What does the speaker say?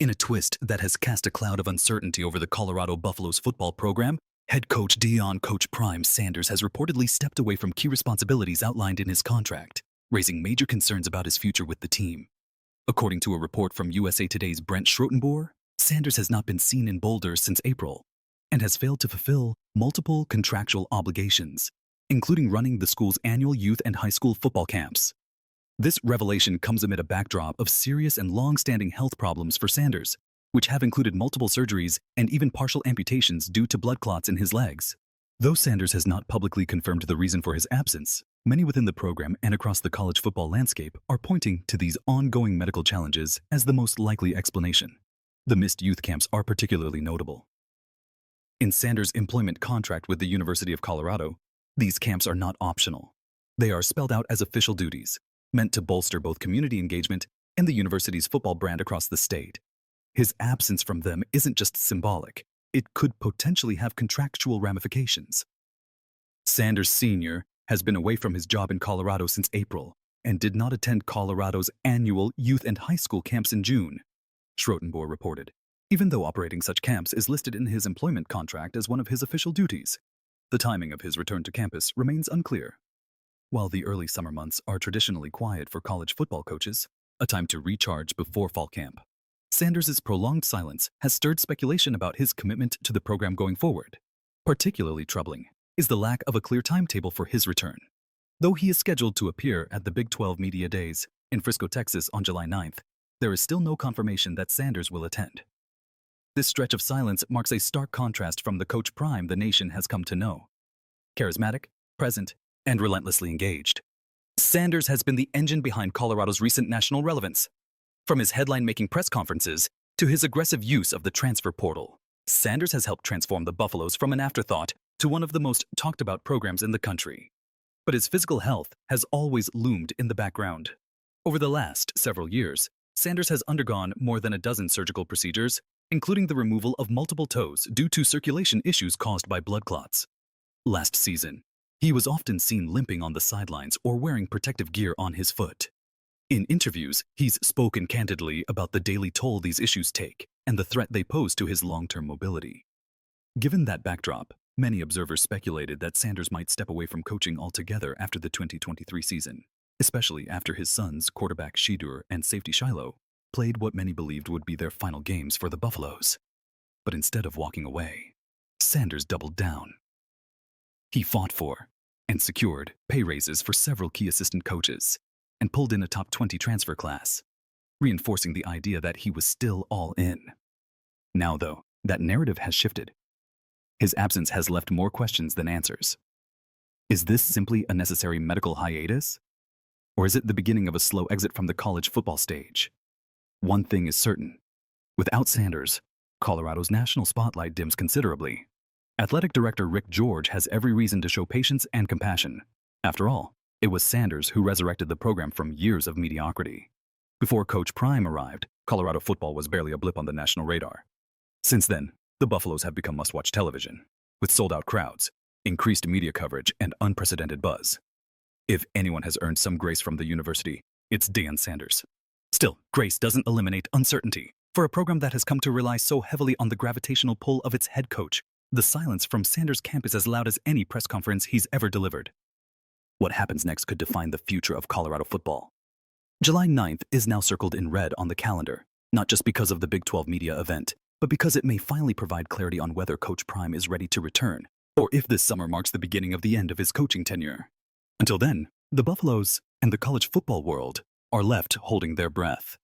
In a twist that has cast a cloud of uncertainty over the Colorado Buffaloes football program, head coach Deion Sanders has reportedly stepped away from key responsibilities outlined in his contract, raising major concerns about his future with the team. According to a report from USA Today's Brent Schrotenboer, Sanders has not been seen in Boulder since April and has failed to fulfill multiple contractual obligations, including running the school's annual youth and high school football camps. This revelation comes amid a backdrop of serious and long-standing health problems for Sanders, which have included multiple surgeries and even partial amputations due to blood clots in his legs. Though Sanders has not publicly confirmed the reason for his absence, many within the program and across the college football landscape are pointing to these ongoing medical challenges as the most likely explanation. The missed youth camps are particularly notable. In Sanders' employment contract with the University of Colorado, these camps are not optional. They are spelled out as official duties, meant to bolster both community engagement and the university's football brand across the state. His absence from them isn't just symbolic, it could potentially have contractual ramifications. Sanders Sr. has been away from his job in Colorado since April and did not attend Colorado's annual youth and high school camps in June, Schrotenboer reported, even though operating such camps is listed in his employment contract as one of his official duties. The timing of his return to campus remains unclear. While the early summer months are traditionally quiet for college football coaches, a time to recharge before fall camp, Sanders' prolonged silence has stirred speculation about his commitment to the program going forward. Particularly troubling is the lack of a clear timetable for his return. Though he is scheduled to appear at the Big 12 Media Days in Frisco, Texas on July 9th, there is still no confirmation that Sanders will attend. This stretch of silence marks a stark contrast from the Coach Prime the nation has come to know. Charismatic, present, and relentlessly engaged, Sanders has been the engine behind Colorado's recent national relevance. From his headline-making press conferences to his aggressive use of the transfer portal, Sanders has helped transform the Buffaloes from an afterthought to one of the most talked-about programs in the country. But his physical health has always loomed in the background. Over the last several years, Sanders has undergone more than a dozen surgical procedures, including the removal of multiple toes due to circulation issues caused by blood clots. Last season, he was often seen limping on the sidelines or wearing protective gear on his foot. In interviews, he's spoken candidly about the daily toll these issues take and the threat they pose to his long-term mobility. Given that backdrop, many observers speculated that Sanders might step away from coaching altogether after the 2023 season, especially after his sons, quarterback Shedeur and safety Shiloh, played what many believed would be their final games for the Buffaloes. But instead of walking away, Sanders doubled down. He fought for and secured pay raises for several key assistant coaches and pulled in a top 20 transfer class, reinforcing the idea that he was still all in. Now, though, that narrative has shifted. His absence has left more questions than answers. Is this simply a necessary medical hiatus? Or is it the beginning of a slow exit from the college football stage? One thing is certain. Without Sanders, Colorado's national spotlight dims considerably. Athletic Director Rick George has every reason to show patience and compassion. After all, it was Sanders who resurrected the program from years of mediocrity. Before Coach Prime arrived, Colorado football was barely a blip on the national radar. Since then, the Buffaloes have become must-watch television, with sold-out crowds, increased media coverage, and unprecedented buzz. If anyone has earned some grace from the university, it's Deion Sanders. Still, grace doesn't eliminate uncertainty. For a program that has come to rely so heavily on the gravitational pull of its head coach, the silence from Sanders' camp is as loud as any press conference he's ever delivered. What happens next could define the future of Colorado football. July 9th is now circled in red on the calendar, not just because of the Big 12 media event, but because it may finally provide clarity on whether Coach Prime is ready to return, or if this summer marks the beginning of the end of his coaching tenure. Until then, the Buffaloes and the college football world are left holding their breath.